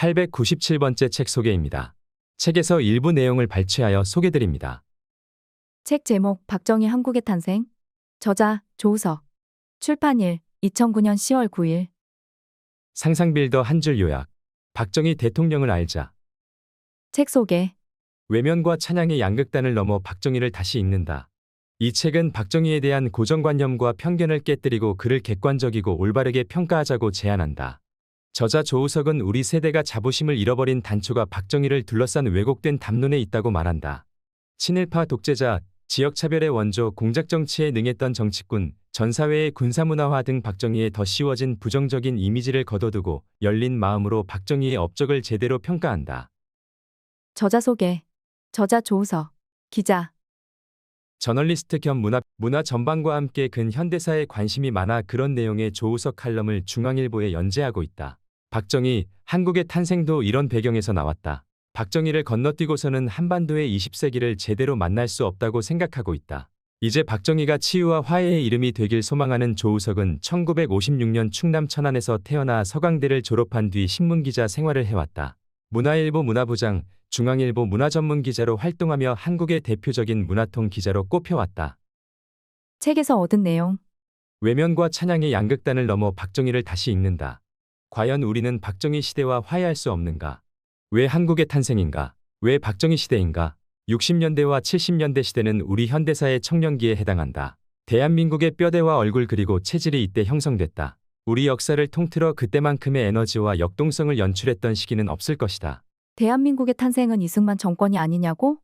897번째 책 소개입니다. 책에서 일부 내용을 발췌하여 소개드립니다. 책 제목 박정희 한국의 탄생. 저자 조우석. 출판일 2009년 10월 9일. 상상빌더 한 줄 요약. 박정희 대통령을 알자. 책 소개. 외면과 찬양의 양극단을 넘어 박정희를 다시 읽는다. 이 책은 박정희에 대한 고정관념과 편견을 깨뜨리고 그를 객관적이고 올바르게 평가하자고 제안한다. 저자 조우석은 우리 세대가 자부심을 잃어버린 단초가 박정희를 둘러싼 왜곡된 담론에 있다고 말한다. 친일파 독재자, 지역차별의 원조, 공작정치에 능했던 정치꾼, 전사회의 군사문화화 등 박정희의 더 씌워진 부정적인 이미지를 거둬두고 열린 마음으로 박정희의 업적을 제대로 평가한다. 저자 소개. 저자 조우석. 기자. 저널리스트 겸 문화 전반과 함께 근현대사에 관심이 많아 그런 내용의 조우석 칼럼을 중앙일보에 연재하고 있다. 박정희, 한국의 탄생도 이런 배경에서 나왔다. 박정희를 건너뛰고서는 한반도의 20세기를 제대로 만날 수 없다고 생각하고 있다. 이제 박정희가 치유와 화해의 이름이 되길 소망하는 조우석은 1956년 충남 천안에서 태어나 서강대를 졸업한 뒤 신문기자 생활을 해왔다. 문화일보 문화부장, 중앙일보 문화전문기자로 활동하며 한국의 대표적인 문화통 기자로 꼽혀왔다. 책에서 얻은 내용. 외면과 찬양의 양극단을 넘어 박정희를 다시 읽는다. 과연 우리는 박정희 시대와 화해할 수 없는가? 왜 한국의 탄생인가? 왜 박정희 시대인가? 60년대와 70년대 시대는 우리 현대사의 청년기에 해당한다. 대한민국의 뼈대와 얼굴 그리고 체질이 이때 형성됐다. 우리 역사를 통틀어 그때만큼의 에너지와 역동성을 연출했던 시기는 없을 것이다. 대한민국의 탄생은 이승만 정권이 아니냐고?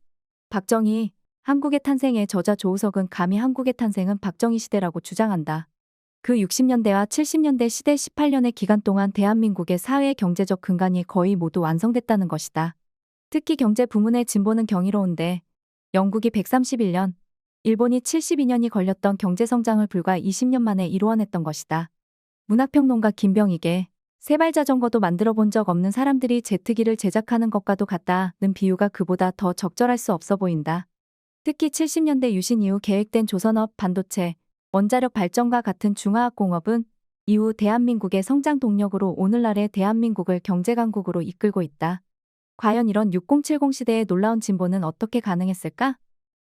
박정희, 한국의 탄생의 저자 조우석은 감히 한국의 탄생은 박정희 시대라고 주장한다. 그 60년대와 70년대 시대 18년의 기간 동안 대한민국의 사회 경제적 근간이 거의 모두 완성됐다는 것이다. 특히 경제 부문의 진보는 경이로운데 영국이 131년, 일본이 72년이 걸렸던 경제성장을 불과 20년 만에 이루어냈던 것이다. 문학평론가 김병익의 세발자전거도 만들어 본 적 없는 사람들이 제트기를 제작하는 것과도 같다는 비유가 그보다 더 적절할 수 없어 보인다. 특히 70년대 유신 이후 계획된 조선업, 반도체, 원자력 발전과 같은 중화학공업은 이후 대한민국의 성장 동력으로 오늘날의 대한민국을 경제강국으로 이끌고 있다. 과연 이런 6070 시대의 놀라운 진보는 어떻게 가능했을까?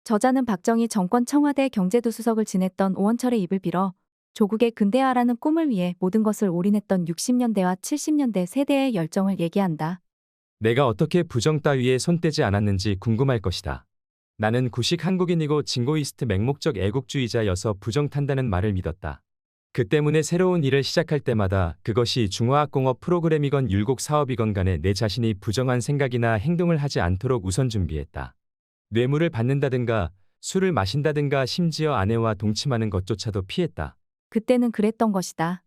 저자는 박정희 정권 청와대 경제도수석을 지냈던 오원철의 입을 빌어 조국의 근대화라는 꿈을 위해 모든 것을 올인했던 60년대와 70년대 세대의 열정을 얘기한다. 내가 어떻게 부정 따위에 손대지 않았는지 궁금할 것이다. 나는 구식 한국인이고 진고이스트 맹목적 애국주의자여서 부정 탄다는 말을 믿었다. 그 때문에 새로운 일을 시작할 때마다 그것이 중화학공업 프로그램이건 율곡 사업이건 간에 내 자신이 부정한 생각이나 행동을 하지 않도록 우선 준비했다. 뇌물을 받는다든가 술을 마신다든가 심지어 아내와 동침하는 것조차도 피했다. 그때는 그랬던 것이다.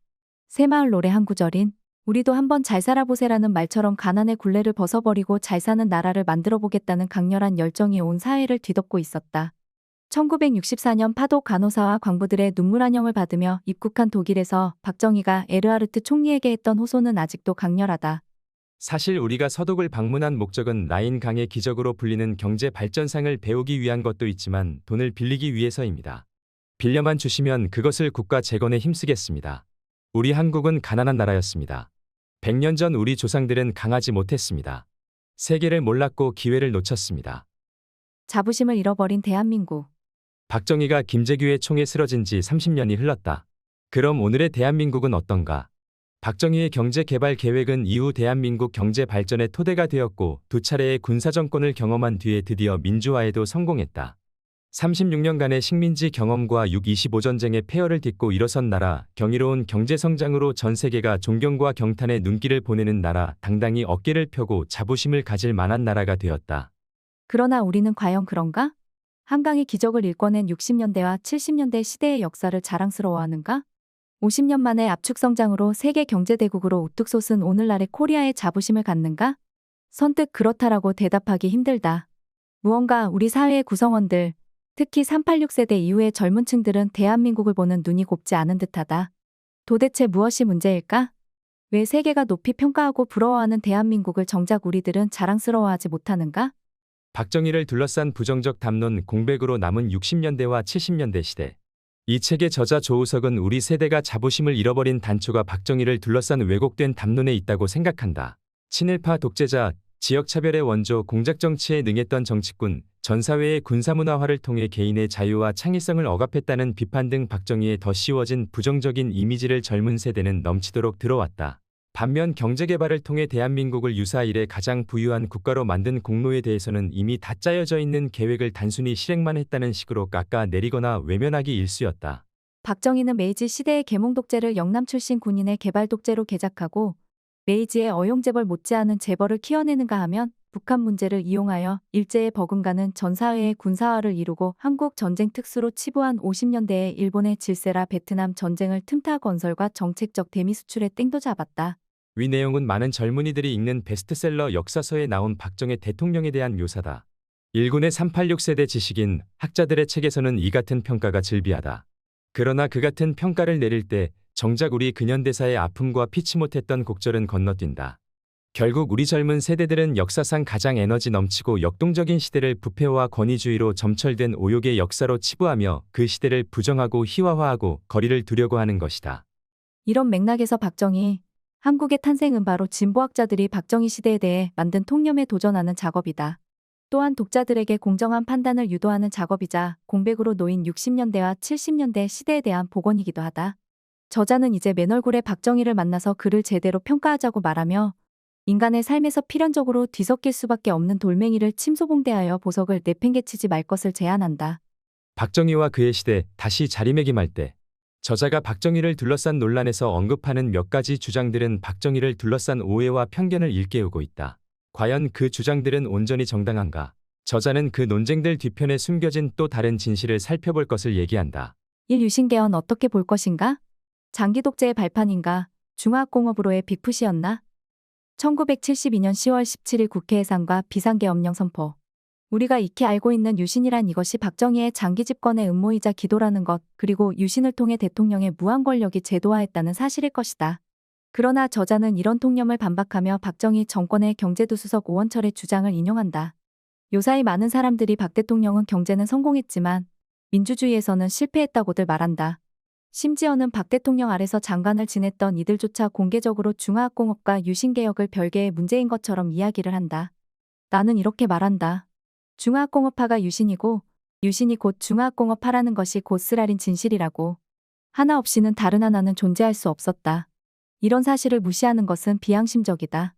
새마을 노래 한 구절인 우리도 한번 잘 살아보세라는 말처럼 가난의 굴레를 벗어버리고 잘 사는 나라를 만들어보겠다는 강렬한 열정이 온 사회를 뒤덮고 있었다. 1964년 파독 간호사와 광부들의 눈물 한영을 받으며 입국한 독일에서 박정희가 에르하르트 총리에게 했던 호소는 아직도 강렬하다. 사실 우리가 서독을 방문한 목적은 라인 강의 기적으로 불리는 경제 발전상을 배우기 위한 것도 있지만 돈을 빌리기 위해서입니다. 빌려만 주시면 그것을 국가 재건에 힘쓰겠습니다. 우리 한국은 가난한 나라였습니다. 100년 전 우리 조상들은 강하지 못했습니다. 세계를 몰랐고 기회를 놓쳤습니다. 자부심을 잃어버린 대한민국. 박정희가 김재규의 총에 쓰러진 지 30년이 흘렀다. 그럼 오늘의 대한민국은 어떤가? 박정희의 경제개발 계획은 이후 대한민국 경제 발전의 토대가 되었고 두 차례의 군사정권을 경험한 뒤에 드디어 민주화에도 성공했다. 36년간의 식민지 경험과 6.25 전쟁의 폐허를 딛고 일어선 나라, 경이로운 경제성장으로 전 세계가 존경과 경탄의 눈길을 보내는 나라, 당당히 어깨를 펴고 자부심을 가질 만한 나라가 되었다. 그러나 우리는 과연 그런가? 한강의 기적을 일궈낸 60년대와 70년대 시대의 역사를 자랑스러워하는가? 50년 만에 압축성장으로 세계 경제대국으로 우뚝 솟은 오늘날의 코리아의 자부심을 갖는가? 선뜻 그렇다라고 대답하기 힘들다. 무언가 우리 사회의 구성원들, 특히 386세대 이후의 젊은 층들은 대한민국을 보는 눈이 곱지 않은 듯하다. 도대체 무엇이 문제일까? 왜 세계가 높이 평가하고 부러워하는 대한민국을 정작 우리들은 자랑스러워하지 못하는가? 박정희를 둘러싼 부정적 담론 공백으로 남은 60년대와 70년대 시대. 이 책의 저자 조우석은 우리 세대가 자부심을 잃어버린 단초가 박정희를 둘러싼 왜곡된 담론에 있다고 생각한다. 친일파 독재자, 지역차별의 원조, 공작정치에 능했던 정치꾼, 전 사회의 군사문화화를 통해 개인의 자유와 창의성을 억압했다는 비판 등 박정희의 더 씌워진 부정적인 이미지를 젊은 세대는 넘치도록 들어왔다. 반면 경제개발을 통해 대한민국을 유사 이래 가장 부유한 국가로 만든 공로에 대해서는 이미 다 짜여져 있는 계획을 단순히 실행만 했다는 식으로 깎아내리거나 외면하기 일쑤였다. 박정희는 메이지 시대의 계몽 독재를 영남 출신 군인의 개발 독재로 개작하고 메이지의 어용재벌 못지않은 재벌을 키워내는가 하면 북한 문제를 이용하여 일제에 버금가는 전 사회의 군사화를 이루고 한국 전쟁 특수로 치부한 50년대에 일본의 질세라 베트남 전쟁을 틈타 건설과 정책적 대미 수출에 땡도 잡았다. 위 내용은 많은 젊은이들이 읽는 베스트셀러 역사서에 나온 박정희 대통령에 대한 묘사다. 일군의 386세대 지식인 학자들의 책에서는 이 같은 평가가 즐비하다. 그러나 그 같은 평가를 내릴 때 정작 우리 근현대사의 아픔과 피치 못했던 곡절은 건너뛴다. 결국 우리 젊은 세대들은 역사상 가장 에너지 넘치고 역동적인 시대를 부패와 권위주의로 점철된 오욕의 역사로 치부하며 그 시대를 부정하고 희화화하고 거리를 두려고 하는 것이다. 이런 맥락에서 박정희, 한국의 탄생은 바로 진보학자들이 박정희 시대에 대해 만든 통념에 도전하는 작업이다. 또한 독자들에게 공정한 판단을 유도하는 작업이자 공백으로 놓인 60년대와 70년대 시대에 대한 복원이기도 하다. 저자는 이제 맨 얼굴에 박정희를 만나서 그를 제대로 평가하자고 말하며 인간의 삶에서 필연적으로 뒤섞일 수밖에 없는 돌멩이를 침소봉대하여 보석을 내팽개치지 말 것을 제안한다. 박정희와 그의 시대 다시 자리매김할 때 저자가 박정희를 둘러싼 논란에서 언급하는 몇 가지 주장들은 박정희를 둘러싼 오해와 편견을 일깨우고 있다. 과연 그 주장들은 온전히 정당한가? 저자는 그 논쟁들 뒤편에 숨겨진 또 다른 진실을 살펴볼 것을 얘기한다. 1. 유신개헌 어떻게 볼 것인가? 장기 독재의 발판인가? 중화학공업으로의 빅푸시였나? 1972년 10월 17일 국회 예산과 비상계엄령 선포. 우리가 익히 알고 있는 유신이란 이것이 박정희의 장기 집권의 음모이자 기도라는 것, 그리고 유신을 통해 대통령의 무한 권력이 제도화했다는 사실일 것이다. 그러나 저자는 이런 통념을 반박하며 박정희 정권의 경제도수석 오원철의 주장을 인용한다. 요사이 많은 사람들이 박 대통령은 경제는 성공했지만 민주주의에서는 실패했다고들 말한다. 심지어는 박 대통령 아래서 장관을 지냈던 이들조차 공개적으로 중화학공업과 유신개혁을 별개의 문제인 것처럼 이야기를 한다. 나는 이렇게 말한다. 중화학공업화가 유신이고 유신이 곧 중화학공업화라는 것이 곧 쓰라린 진실이라고. 하나 없이는 다른 하나는 존재할 수 없었다. 이런 사실을 무시하는 것은 비양심적이다.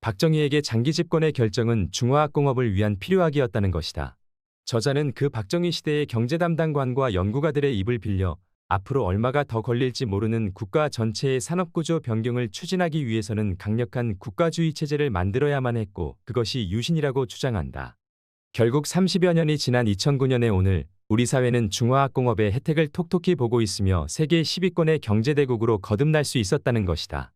박정희에게 장기 집권의 결정은 중화학공업을 위한 필요악이었다는 것이다. 저자는 그 박정희 시대의 경제 담당관과 연구가들의 입을 빌려 앞으로 얼마가 더 걸릴지 모르는 국가 전체의 산업구조 변경을 추진하기 위해서는 강력한 국가주의 체제를 만들어야만 했고 그것이 유신이라고 주장한다. 결국 30여 년이 지난 2009년의 오늘 우리 사회는 중화학공업의 혜택을 톡톡히 보고 있으며 세계 10위권의 경제대국으로 거듭날 수 있었다는 것이다.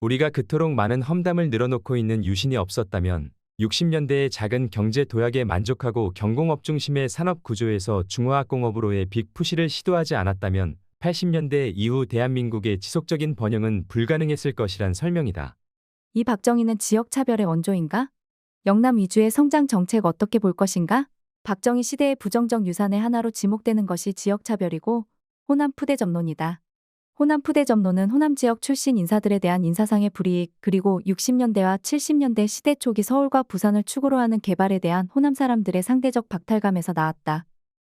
우리가 그토록 많은 험담을 늘어놓고 있는 유신이 없었다면 60년대의 작은 경제 도약에 만족하고 경공업 중심의 산업 구조에서 중화학공업으로의 빅푸시를 시도하지 않았다면 80년대 이후 대한민국의 지속적인 번영은 불가능했을 것이란 설명이다. 이 박정희는 지역차별의 원조인가? 영남 위주의 성장 정책 어떻게 볼 것인가? 박정희 시대의 부정적 유산의 하나로 지목되는 것이 지역차별이고 호남 푸대접론이다. 호남 푸대접론은 호남 지역 출신 인사들에 대한 인사상의 불이익, 그리고 60년대와 70년대 시대 초기 서울과 부산을 축으로 하는 개발에 대한 호남 사람들의 상대적 박탈감에서 나왔다.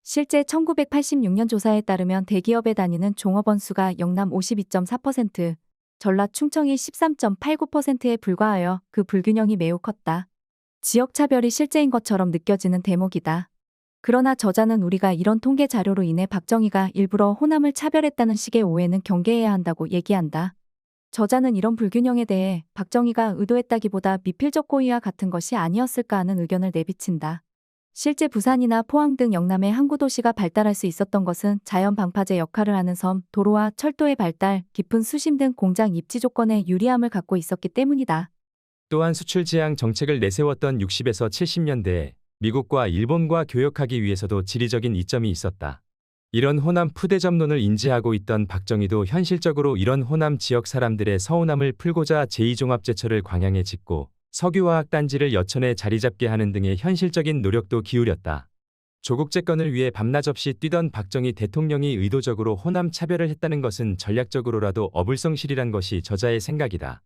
실제 1986년 조사에 따르면 대기업에 다니는 종업원 수가 영남 52.4%, 전라 충청이 13.89%에 불과하여 그 불균형이 매우 컸다. 지역차별이 실제인 것처럼 느껴지는 대목이다. 그러나 저자는 우리가 이런 통계 자료로 인해 박정희가 일부러 호남을 차별했다는 식의 오해는 경계해야 한다고 얘기한다. 저자는 이런 불균형에 대해 박정희가 의도했다기보다 미필적 고의와 같은 것이 아니었을까 하는 의견을 내비친다. 실제 부산이나 포항 등 영남의 항구 도시가 발달할 수 있었던 것은 자연 방파제 역할을 하는 섬, 도로와 철도의 발달, 깊은 수심 등 공장 입지 조건에 유리함을 갖고 있었기 때문이다. 또한 수출 지향 정책을 내세웠던 60에서 70년대에 미국과 일본과 교역하기 위해서도 지리적인 이점이 있었다. 이런 호남 푸대접론을 인지하고 있던 박정희도 현실적으로 이런 호남 지역 사람들의 서운함을 풀고자 제2종합제철을 광양에 짓고 석유화학단지를 여천에 자리잡게 하는 등의 현실적인 노력도 기울였다. 조국재건을 위해 밤낮 없이 뛰던 박정희 대통령이 의도적으로 호남 차별을 했다는 것은 전략적으로라도 어불성실이란 것이 저자의 생각이다.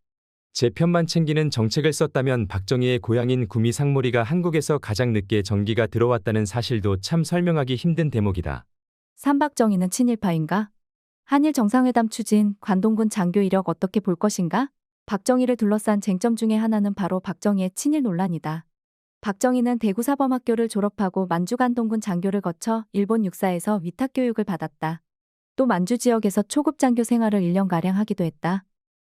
제 편만 챙기는 정책을 썼다면 박정희의 고향인 구미 상모리가 한국에서 가장 늦게 전기가 들어왔다는 사실도 참 설명하기 힘든 대목이다. 삼박정희는 친일파인가? 한일 정상회담 추진, 관동군 장교 이력 어떻게 볼 것인가? 박정희를 둘러싼 쟁점 중에 하나는 바로 박정희의 친일 논란이다. 박정희는 대구사범학교를 졸업하고 만주관동군 장교를 거쳐 일본 육사에서 위탁교육을 받았다. 또 만주 지역에서 초급 장교 생활을 1년가량 하기도 했다.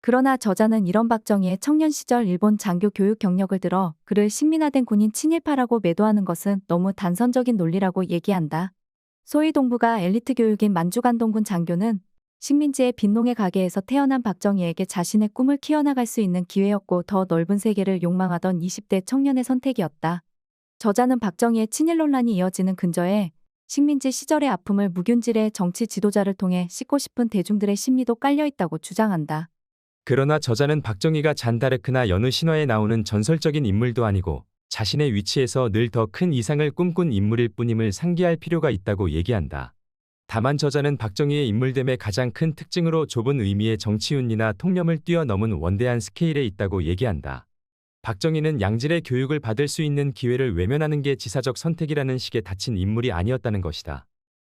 그러나 저자는 이런 박정희의 청년 시절 일본 장교 교육 경력을 들어 그를 식민화된 군인 친일파라고 매도하는 것은 너무 단선적인 논리라고 얘기한다. 소위 동부가 엘리트 교육인 만주관동군 장교는 식민지의 빈농의 가게에서 태어난 박정희에게 자신의 꿈을 키워나갈 수 있는 기회였고 더 넓은 세계를 욕망하던 20대 청년의 선택이었다. 저자는 박정희의 친일 논란이 이어지는 근저에 식민지 시절의 아픔을 무균질의 정치 지도자를 통해 씻고 싶은 대중들의 심리도 깔려있다고 주장한다. 그러나 저자는 박정희가 잔다르크나 여느 신화에 나오는 전설적인 인물도 아니고 자신의 위치에서 늘 더 큰 이상을 꿈꾼 인물일 뿐임을 상기할 필요가 있다고 얘기한다. 다만 저자는 박정희의 인물됨의 가장 큰 특징으로 좁은 의미의 정치윤리나 통념을 뛰어넘은 원대한 스케일에 있다고 얘기한다. 박정희는 양질의 교육을 받을 수 있는 기회를 외면하는 게 지사적 선택이라는 식의 닫힌 인물이 아니었다는 것이다.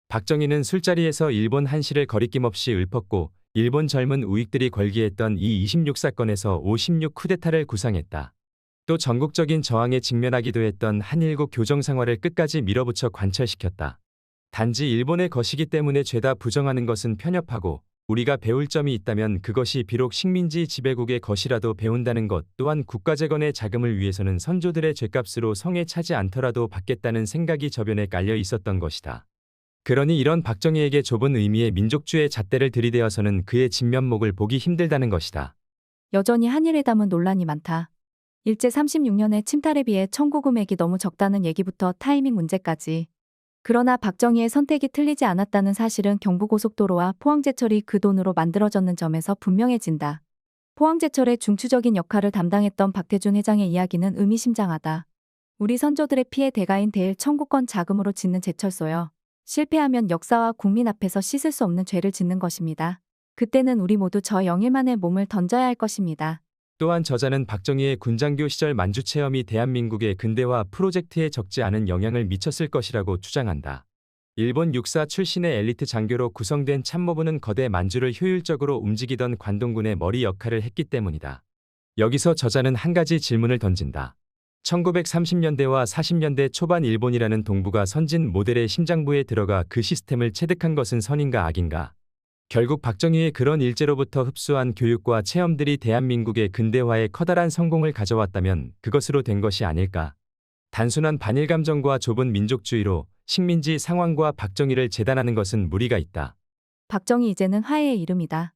박정희는 술자리에서 일본 한시를 거리낌 없이 읊었고 일본 젊은 우익들이 걸기했던 이26 사건에서 56 쿠데타를 구상했다. 또 전국적인 저항에 직면하기도 했던 한일국 교정 생활을 끝까지 밀어붙여 관철시켰다. 단지 일본의 것이기 때문에 죄다 부정하는 것은 편협하고 우리가 배울 점이 있다면 그것이 비록 식민지 지배국의 것이라도 배운다는 것 또한 국가재건의 자금을 위해서는 선조들의 죗값으로 성에 차지 않더라도 받겠다는 생각이 저변에 깔려 있었던 것이다. 그러니 이런 박정희에게 좁은 의미의 민족주의 잣대를 들이대어서는 그의 진면목을 보기 힘들다는 것이다. 여전히 한일회담은 논란이 많다. 일제 36년의 침탈에 비해 청구 금액이 너무 적다는 얘기부터 타이밍 문제까지. 그러나 박정희의 선택이 틀리지 않았다는 사실은 경부고속도로와 포항제철이 그 돈으로 만들어졌는 점에서 분명해진다. 포항제철의 중추적인 역할을 담당했던 박태준 회장의 이야기는 의미심장하다. 우리 선조들의 피해 대가인 대일 청구권 자금으로 짓는 제철소여. 실패하면 역사와 국민 앞에서 씻을 수 없는 죄를 짓는 것입니다. 그때는 우리 모두 저 영일만의 몸을 던져야 할 것입니다. 또한 저자는 박정희의 군장교 시절 만주 체험이 대한민국의 근대화 프로젝트에 적지 않은 영향을 미쳤을 것이라고 주장한다. 일본 육사 출신의 엘리트 장교로 구성된 참모부는 거대 만주를 효율적으로 움직이던 관동군의 머리 역할을 했기 때문이다. 여기서 저자는 한 가지 질문을 던진다. 1930년대와 40년대 초반 일본이라는 동부가 선진 모델의 심장부에 들어가 그 시스템을 체득한 것은 선인가 악인가? 결국 박정희의 그런 일제로부터 흡수한 교육과 체험들이 대한민국의 근대화에 커다란 성공을 가져왔다면 그것으로 된 것이 아닐까? 단순한 반일 감정과 좁은 민족주의로 식민지 상황과 박정희를 재단하는 것은 무리가 있다. 박정희 이제는 화해의 이름이다.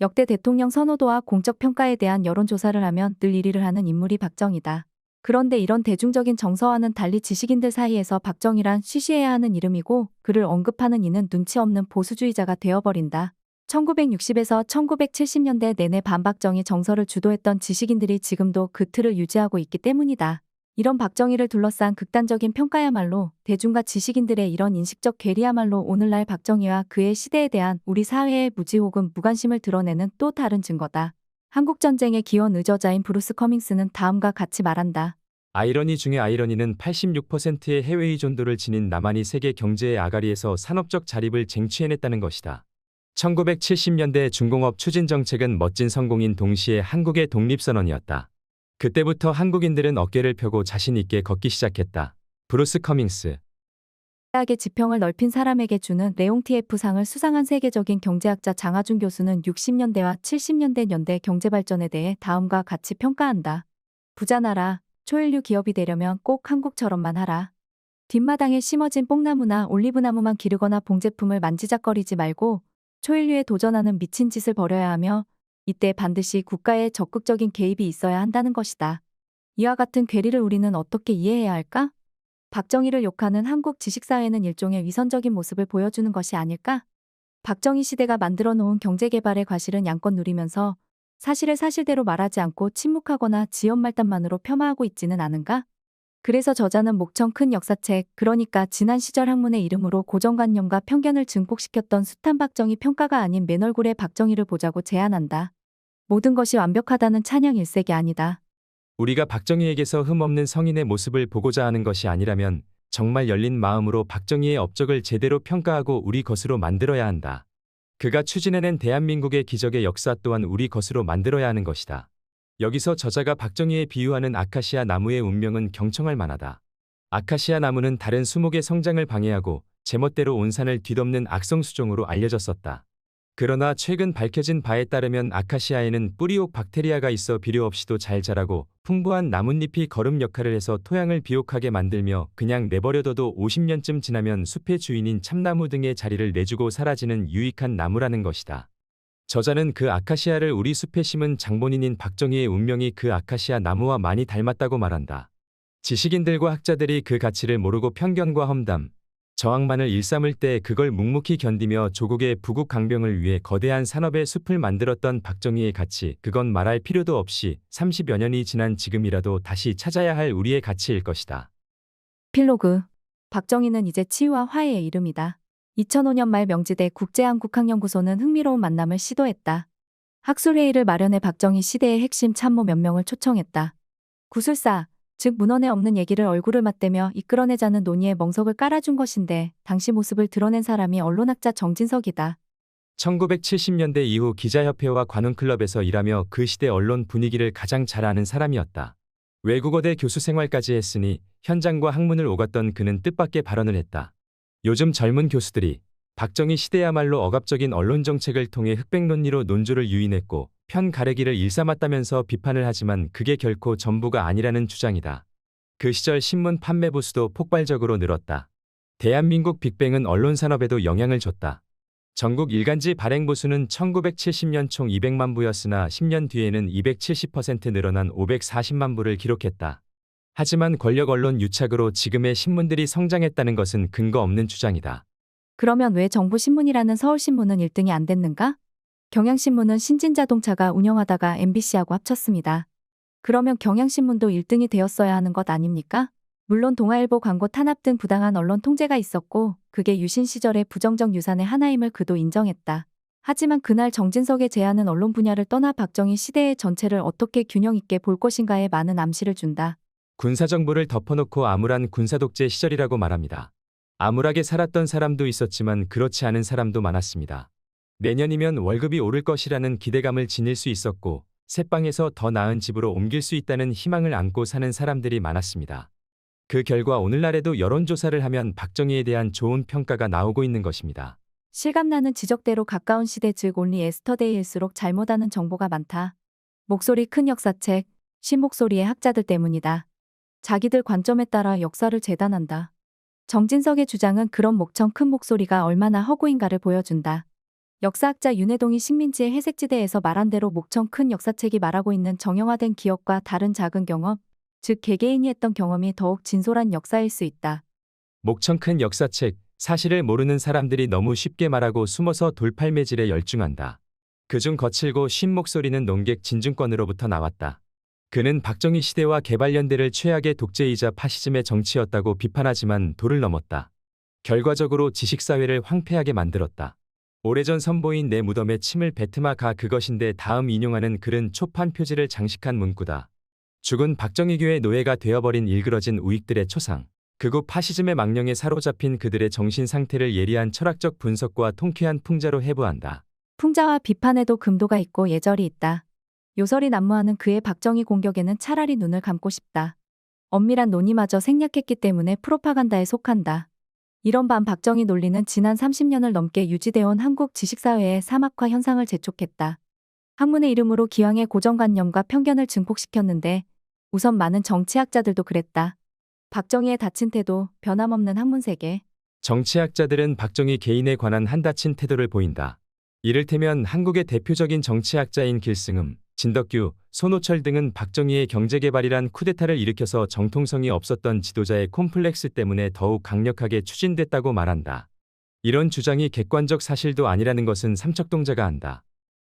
역대 대통령 선호도와 공적 평가에 대한 여론조사를 하면 늘 1위를 하는 인물이 박정희다. 그런데 이런 대중적인 정서와는 달리 지식인들 사이에서 박정희란 쉬쉬해야 하는 이름이고 그를 언급하는 이는 눈치 없는 보수주의자가 되어버린다. 1960에서 1970년대 내내 반박정희 정서를 주도했던 지식인들이 지금도 그 틀을 유지하고 있기 때문이다. 이런 박정희를 둘러싼 극단적인 평가야말로 대중과 지식인들의 이런 인식적 괴리야말로 오늘날 박정희와 그의 시대에 대한 우리 사회의 무지 혹은 무관심을 드러내는 또 다른 증거다. 한국전쟁의 기원 의저자인 브루스 커밍스는 다음과 같이 말한다. 아이러니 중의 아이러니는 86%의 해외 의존도를 지닌 남한이 세계 경제의 아가리에서 산업적 자립을 쟁취해냈다는 것이다. 1970년대 중공업 추진 정책은 멋진 성공인 동시에 한국의 독립선언이었다. 그때부터 한국인들은 어깨를 펴고 자신 있게 걷기 시작했다. 브루스 커밍스. 대학의 지평을 넓힌 사람에게 주는 레옹티에프상을 수상한 세계적인 경제학자 장하준 교수는 60년대와 70년대 연대 경제발전에 대해 다음과 같이 평가한다. 부자나라, 초일류 기업이 되려면 꼭 한국처럼만 하라. 뒷마당에 심어진 뽕나무나 올리브나무만 기르거나 봉제품을 만지작거리지 말고 초일류에 도전하는 미친 짓을 벌여야 하며 이때 반드시 국가의 적극적인 개입이 있어야 한다는 것이다. 이와 같은 괴리를 우리는 어떻게 이해해야 할까? 박정희를 욕하는 한국 지식사회는 일종의 위선적인 모습을 보여주는 것이 아닐까? 박정희 시대가 만들어 놓은 경제개발의 과실은 양껏 누리면서 사실을 사실대로 말하지 않고 침묵하거나 지연말단만으로 폄하하고 있지는 않은가? 그래서 저자는 목청 큰 역사책, 그러니까 지난 시절 학문의 이름으로 고정관념과 편견을 증폭시켰던 숱한 박정희 평가가 아닌 맨얼굴의 박정희를 보자고 제안한다. 모든 것이 완벽하다는 찬양 일색이 아니다. 우리가 박정희에게서 흠없는 성인의 모습을 보고자 하는 것이 아니라면 정말 열린 마음으로 박정희의 업적을 제대로 평가하고 우리 것으로 만들어야 한다. 그가 추진해낸 대한민국의 기적의 역사 또한 우리 것으로 만들어야 하는 것이다. 여기서 저자가 박정희에 비유하는 아카시아 나무의 운명은 경청할 만하다. 아카시아 나무는 다른 수목의 성장을 방해하고 제멋대로 온 산을 뒤덮는 악성수종으로 알려졌었다. 그러나 최근 밝혀진 바에 따르면 아카시아에는 뿌리옥 박테리아가 있어 비료 없이도 잘 자라고 풍부한 나뭇잎이 거름 역할을 해서 토양을 비옥하게 만들며 그냥 내버려둬도 50년쯤 지나면 숲의 주인인 참나무 등의 자리를 내주고 사라지는 유익한 나무라는 것이다. 저자는 그 아카시아를 우리 숲에 심은 장본인인 박정희의 운명이 그 아카시아 나무와 많이 닮았다고 말한다. 지식인들과 학자들이 그 가치를 모르고 편견과 험담, 저항만을 일삼을 때 그걸 묵묵히 견디며 조국의 부국 강병을 위해 거대한 산업의 숲을 만들었던 박정희의 가치, 그건 말할 필요도 없이 30여 년이 지난 지금이라도 다시 찾아야 할 우리의 가치일 것이다. 필로그. 박정희는 이제 치유와 화해의 이름이다. 2005년 말 명지대 국제한국학연구소는 흥미로운 만남을 시도했다. 학술회의를 마련해 박정희 시대의 핵심 참모 몇 명을 초청했다. 구술사, 즉 문헌에 없는 얘기를 얼굴을 맞대며 이끌어내자는 논의에 멍석을 깔아준 것인데 당시 모습을 드러낸 사람이 언론학자 정진석이다. 1970년대 이후 기자협회와 관훈클럽에서 일하며 그 시대 언론 분위기를 가장 잘 아는 사람이었다. 외국어대 교수 생활까지 했으니 현장과 학문을 오갔던 그는 뜻밖의 발언을 했다. 요즘 젊은 교수들이 박정희 시대야말로 억압적인 언론 정책을 통해 흑백 논리로 논조를 유인했고 편 가르기를 일삼았다면서 비판을 하지만 그게 결코 전부가 아니라는 주장이다. 그 시절 신문 판매 부수도 폭발적으로 늘었다. 대한민국 빅뱅은 언론 산업에도 영향을 줬다. 전국 일간지 발행 부수는 1970년 총 200만 부였으나 10년 뒤에는 270% 늘어난 540만 부를 기록했다. 하지만 권력 언론 유착으로 지금의 신문들이 성장했다는 것은 근거 없는 주장이다. 그러면 왜 정부 신문이라는 서울신문은 1등이 안 됐는가? 경향신문은 신진자동차가 운영하다가 MBC하고 합쳤습니다. 그러면 경향신문도 1등이 되었어야 하는 것 아닙니까? 물론 동아일보 광고 탄압 등 부당한 언론 통제가 있었고 그게 유신 시절의 부정적 유산의 하나임을 그도 인정했다. 하지만 그날 정진석의 제안은 언론 분야를 떠나 박정희 시대의 전체를 어떻게 균형 있게 볼 것인가에 많은 암시를 준다. 군사정부를 덮어놓고 암울한 군사독재 시절이라고 말합니다. 암울하게 살았던 사람도 있었지만 그렇지 않은 사람도 많았습니다. 내년이면 월급이 오를 것이라는 기대감을 지닐 수 있었고 새방에서 더 나은 집으로 옮길 수 있다는 희망을 안고 사는 사람들이 많았습니다. 그 결과 오늘날에도 여론조사를 하면 박정희에 대한 좋은 평가가 나오고 있는 것입니다. 실감나는 지적대로 가까운 시대 즉 온리 에스터데이일수록 잘못하는 정보가 많다. 목소리 큰 역사책, 신목소리의 학자들 때문이다. 자기들 관점에 따라 역사를 재단한다. 정진석의 주장은 그런 목청 큰 목소리가 얼마나 허구인가를 보여준다. 역사학자 윤해동이 식민지의 회색지대에서 말한 대로 목청 큰 역사책이 말하고 있는 정형화된 기억과 다른 작은 경험, 즉 개개인이 했던 경험이 더욱 진솔한 역사일 수 있다. 목청 큰 역사책, 사실을 모르는 사람들이 너무 쉽게 말하고 숨어서 돌팔매질에 열중한다. 그중 거칠고 쉰 목소리는 농객 진중권으로부터 나왔다. 그는 박정희 시대와 개발연대를 최악의 독재이자 파시즘의 정치였다고 비판하지만 도를 넘었다. 결과적으로 지식사회를 황폐하게 만들었다. 오래전 선보인 내 무덤에 침을 뱉으마 가 그것인데 다음 인용하는 글은 초판 표지를 장식한 문구다. 죽은 박정희교의 노예가 되어버린 일그러진 우익들의 초상. 극우 파시즘의 망령에 사로잡힌 그들의 정신 상태를 예리한 철학적 분석과 통쾌한 풍자로 해부한다. 풍자와 비판에도 금도가 있고 예절이 있다. 요설이 난무하는 그의 박정희 공격에는 차라리 눈을 감고 싶다. 엄밀한 논의마저 생략했기 때문에 프로파간다에 속한다. 이런 반 박정희 논리는 지난 30년을 넘게 유지되어온 한국 지식사회의 사막화 현상을 재촉했다. 학문의 이름으로 기왕의 고정관념과 편견을 증폭시켰는데 우선 많은 정치학자들도 그랬다. 박정희의 닫힌 태도, 변함없는 학문세계. 정치학자들은 박정희 개인에 관한 한닫힌 태도를 보인다. 이를테면 한국의 대표적인 정치학자인 길승음, 진덕규, 손호철 등은 박정희의 경제개발이란 쿠데타를 일으켜서 정통성이 없었던 지도자의 콤플렉스 때문에 더욱 강력하게 추진됐다고 말한다. 이런 주장이 객관적 사실도 아니라는 것은 삼척동자가 안다.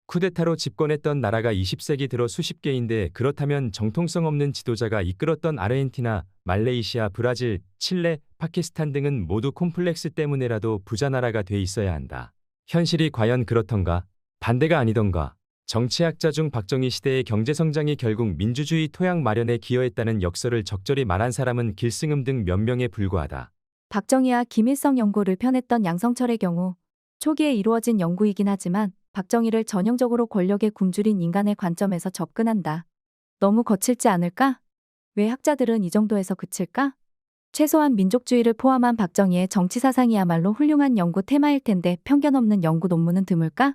쿠데타로 집권했던 나라가 20세기 들어 수십 개인데 그렇다면 정통성 없는 지도자가 이끌었던 아르헨티나, 말레이시아, 브라질, 칠레, 파키스탄 등은 모두 콤플렉스 때문에라도 부자 나라가 돼 있어야 한다. 현실이 과연 그렇던가? 반대가 아니던가? 정치학자 중 박정희 시대의 경제성장이 결국 민주주의 토양 마련에 기여했다는 역설을 적절히 말한 사람은 길승음 등 몇 명에 불과하다. 박정희와 김일성 연구를 펴냈던 양성철의 경우 초기에 이루어진 연구이긴 하지만 박정희를 전형적으로 권력에 굶주린 인간의 관점에서 접근한다. 너무 거칠지 않을까? 왜 학자들은 이 정도에서 그칠까? 최소한 민족주의를 포함한 박정희의 정치사상이야말로 훌륭한 연구 테마일 텐데 편견 없는 연구 논문은 드물까?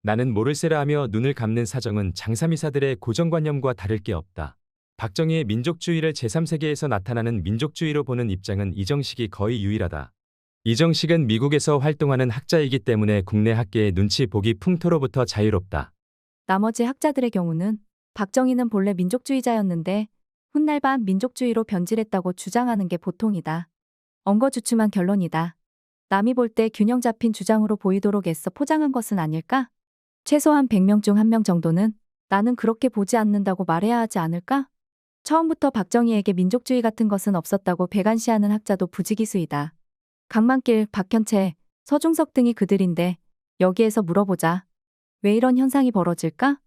나는 모를세라 하며 눈을 감는 사정은 장삼이사들의 고정관념과 다를 게 없다. 박정희의 민족주의를 제3세계에서 나타나는 민족주의로 보는 입장은 이정식이 거의 유일하다. 이정식은 미국에서 활동하는 학자이기 때문에 국내 학계의 눈치 보기 풍토로부터 자유롭다. 나머지 학자들의 경우는 박정희는 본래 민족주의자였는데 훗날 반 민족주의로 변질했다고 주장하는 게 보통이다. 엉거주춤한 결론이다. 남이 볼 때 균형 잡힌 주장으로 보이도록 애써 포장한 것은 아닐까? 최소한 100명 중 1명 정도는 나는 그렇게 보지 않는다고 말해야 하지 않을까? 처음부터 박정희에게 민족주의 같은 것은 없었다고 배관시하는 학자도 부지기수이다. 강만길, 박현채, 서중석 등이 그들인데 여기에서 물어보자. 왜 이런 현상이 벌어질까?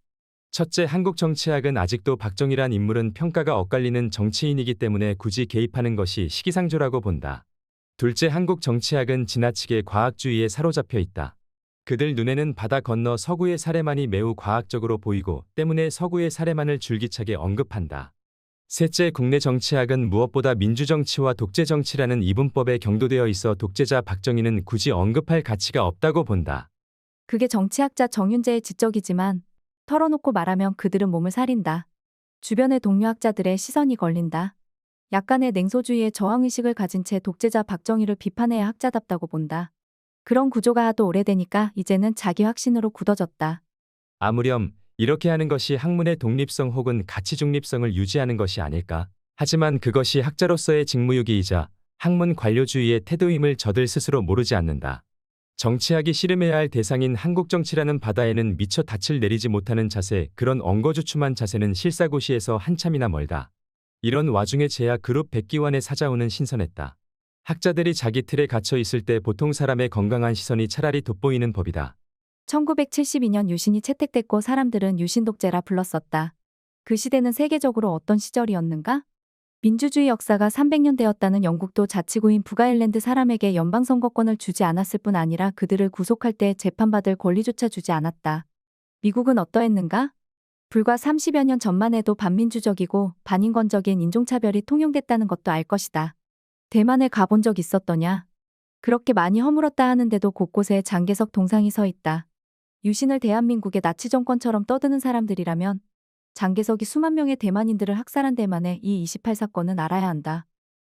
첫째, 한국 정치학은 아직도 박정희란 인물은 평가가 엇갈리는 정치인이기 때문에 굳이 개입하는 것이 시기상조라고 본다. 둘째, 한국 정치학은 지나치게 과학주의에 사로잡혀 있다. 그들 눈에는 바다 건너 서구의 사례만이 매우 과학적으로 보이고 때문에 서구의 사례만을 줄기차게 언급한다. 셋째, 국내 정치학은 무엇보다 민주정치와 독재정치라는 이분법에 경도되어 있어 독재자 박정희는 굳이 언급할 가치가 없다고 본다. 그게 정치학자 정윤재의 지적이지만 털어놓고 말하면 그들은 몸을 사린다. 주변의 동료 학자들의 시선이 걸린다. 약간의 냉소주의에 저항의식을 가진 채 독재자 박정희를 비판해야 학자답다고 본다. 그런 구조가 하도 오래되니까 이제는 자기 확신으로 굳어졌다. 아무렴 이렇게 하는 것이 학문의 독립성 혹은 가치 중립성을 유지하는 것이 아닐까? 하지만 그것이 학자로서의 직무유기이자 학문 관료주의의 태도임을 저들 스스로 모르지 않는다. 정치학이 씨름해야 할 대상인 한국 정치라는 바다에는 미처 닻을 내리지 못하는 자세, 그런 엉거주춤한 자세는 실사고시에서 한참이나 멀다. 이런 와중에 제야 그룹 백기환의 사자후는 신선했다. 학자들이 자기 틀에 갇혀 있을 때 보통 사람의 건강한 시선이 차라리 돋보이는 법이다. 1972년 유신이 채택됐고 사람들은 유신독재라 불렀었다. 그 시대는 세계적으로 어떤 시절이었는가? 민주주의 역사가 300년 되었다는 영국도 자치구인 북아일랜드 사람에게 연방선거권을 주지 않았을 뿐 아니라 그들을 구속할 때 재판받을 권리조차 주지 않았다. 미국은 어떠했는가? 불과 30여 년 전만 해도 반민주적이고 반인권적인 인종차별이 통용됐다는 것도 알 것이다. 대만에 가본 적 있었더냐? 그렇게 많이 허물었다 하는데도 곳곳에 장개석 동상이 서 있다. 유신을 대한민국의 나치 정권처럼 떠드는 사람들이라면 장개석이 수만 명의 대만인들을 학살한 대만의 이 28사건은 알아야 한다.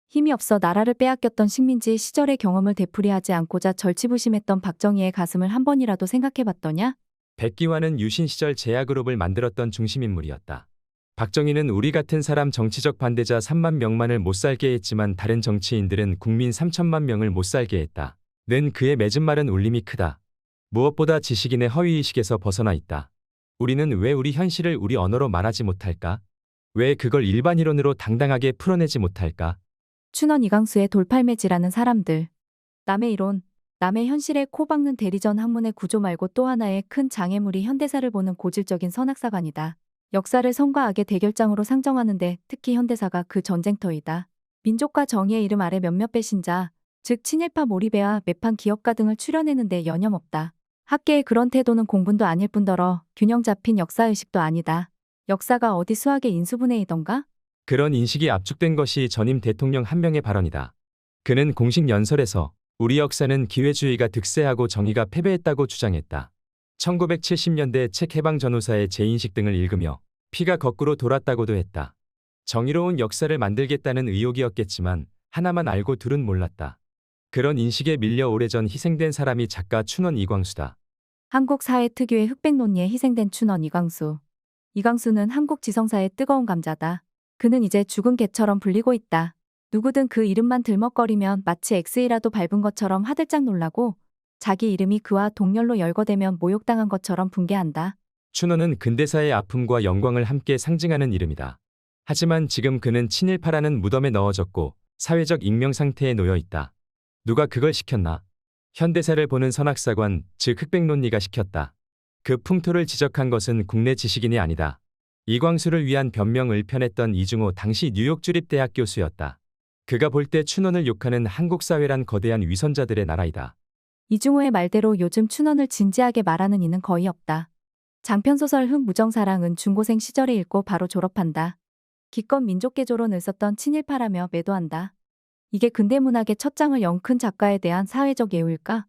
힘이 없어 나라를 빼앗겼던 식민지 시절의 경험을 되풀이하지 않고자 절치부심했던 박정희의 가슴을 한 번이라도 생각해봤더냐? 백기환은 유신 시절 제야그룹을 만들었던 중심인물이었다. 박정희는 우리 같은 사람 정치적 반대자 3만 명만을 못 살게 했지만 다른 정치인들은 국민 3천만 명을 못 살게 했다. 는 그의 맺은 말은 울림이 크다. 무엇보다 지식인의 허위의식에서 벗어나 있다. 우리는 왜 우리 현실을 우리 언어로 말하지 못할까? 왜 그걸 일반 이론으로 당당하게 풀어내지 못할까? 춘원 이광수의 돌팔매질하는 사람들. 남의 이론, 남의 현실에 코 박는 대리전 학문의 구조 말고 또 하나의 큰 장애물이 현대사를 보는 고질적인 선악사관이다. 역사를 선과 악의 대결장으로 상정하는데 특히 현대사가 그 전쟁터이다. 민족과 정의의 이름 아래 몇몇 배신자, 즉 친일파 몰입애와 매판 기업가 등을 추려내는데 여념없다. 학계의 그런 태도는 공분도 아닐 뿐더러 균형 잡힌 역사의식도 아니다. 역사가 어디 수학의 인수분해이던가? 그런 인식이 압축된 것이 전임 대통령 한 명의 발언이다. 그는 공식 연설에서 우리 역사는 기회주의가 득세하고 정의가 패배했다고 주장했다. 1970년대 책 해방 전후사의 재인식 등을 읽으며 피가 거꾸로 돌았다고도 했다. 정의로운 역사를 만들겠다는 의욕이었겠지만 하나만 알고 둘은 몰랐다. 그런 인식에 밀려 오래전 희생된 사람이 작가 춘원 이광수다. 한국 사회 특유의 흑백 논리에 희생된 춘원 이광수. 이광수는 한국 지성사의 뜨거운 감자다. 그는 이제 죽은 개처럼 불리고 있다. 누구든 그 이름만 들먹거리면 마치 엑스이라도 밟은 것처럼 화들짝 놀라고 자기 이름이 그와 동렬로 열거되면 모욕당한 것처럼 붕괴한다. 춘원은 근대사의 아픔과 영광을 함께 상징하는 이름이다. 하지만 지금 그는 친일파라는 무덤에 넣어졌고 사회적 익명 상태에 놓여 있다. 누가 그걸 시켰나? 현대사를 보는 선악사관, 즉 흑백 논리가 시켰다. 그 풍토를 지적한 것은 국내 지식인이 아니다. 이광수를 위한 변명을 펴냈던 이중호 당시 뉴욕 주립대학 교수였다. 그가 볼 때 춘원을 욕하는 한국 사회란 거대한 위선자들의 나라이다. 이중호의 말대로 요즘 춘원을 진지하게 말하는 이는 거의 없다. 장편소설 흑무정사랑은 중고생 시절에 읽고 바로 졸업한다. 기껏 민족개조론을 썼던 친일파라며 매도한다. 이게 근대문학의 첫 장을 연 큰 작가에 대한 사회적 예우일까?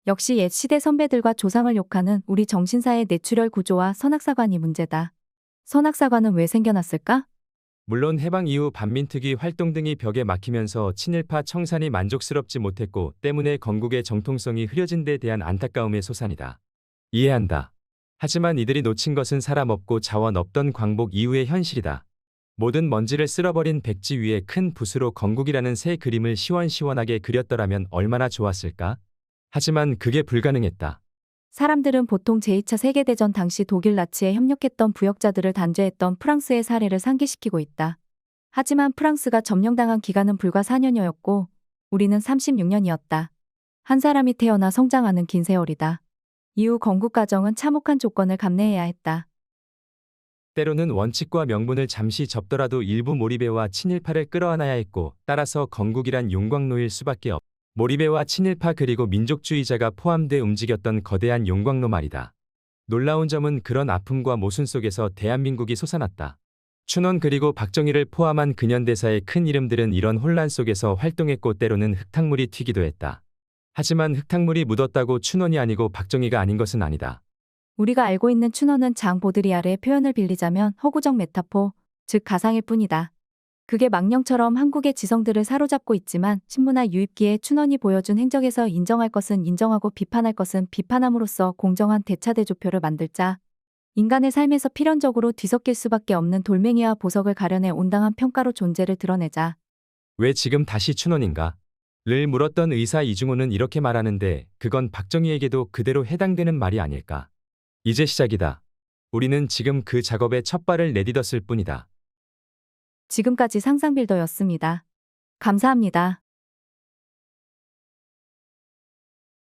역시 옛 시대 선배들과 조상을 욕하는 우리 정신사의 내추럴 구조와 선악사관이 문제다. 선악사관은 왜 생겨났을까? 물론 해방 이후 반민특위 활동 등이 벽에 막히면서 친일파 청산이 만족스럽지 못했고 때문에 건국의 정통성이 흐려진 데 대한 안타까움의 소산이다. 이해한다. 하지만 이들이 놓친 것은 사람 없고 자원 없던 광복 이후의 현실이다. 모든 먼지를 쓸어버린 백지 위에 큰 붓으로 건국이라는 새 그림을 시원시원하게 그렸더라면 얼마나 좋았을까? 하지만 그게 불가능했다. 사람들은 보통 제2차 세계대전 당시 독일 나치에 협력했던 부역자들을 단죄했던 프랑스의 사례를 상기시키고 있다. 하지만 프랑스가 점령당한 기간은 불과 4년여였고 우리는 36년이었다. 한 사람이 태어나 성장하는 긴 세월이다. 이후 건국 과정은 참혹한 조건을 감내해야 했다. 때로는 원칙과 명분을 잠시 접더라도 일부 몰입애와 친일파를 끌어안아야 했고 따라서 건국이란 용광로일 수밖에 없다. 몰입애와 친일파 그리고 민족주의자가 포함돼 움직였던 거대한 용광로 말이다. 놀라운 점은 그런 아픔과 모순 속에서 대한민국이 솟아났다. 춘원 그리고 박정희를 포함한 근현대사의 큰 이름들은 이런 혼란 속에서 활동했고 때로는 흙탕물이 튀기도 했다. 하지만 흙탕물이 묻었다고 춘원이 아니고 박정희가 아닌 것은 아니다. 우리가 알고 있는 춘원은 장 보드리아르의 표현을 빌리자면 허구적 메타포, 즉 가상일 뿐이다. 그게 망령처럼 한국의 지성들을 사로잡고 있지만 신문화 유입기에 춘원이 보여준 행적에서 인정할 것은 인정하고 비판할 것은 비판함으로써 공정한 대차대조표를 만들자. 인간의 삶에서 필연적으로 뒤섞일 수밖에 없는 돌멩이와 보석을 가려내 온당한 평가로 존재를 드러내자. 왜 지금 다시 춘원인가? 를 물었던 의사 이중호는 이렇게 말하는데 그건 박정희에게도 그대로 해당되는 말이 아닐까. 이제 시작이다. 우리는 지금 그 작업에 첫 발을 내딛었을 뿐이다. 지금까지 상상빌더였습니다. 감사합니다.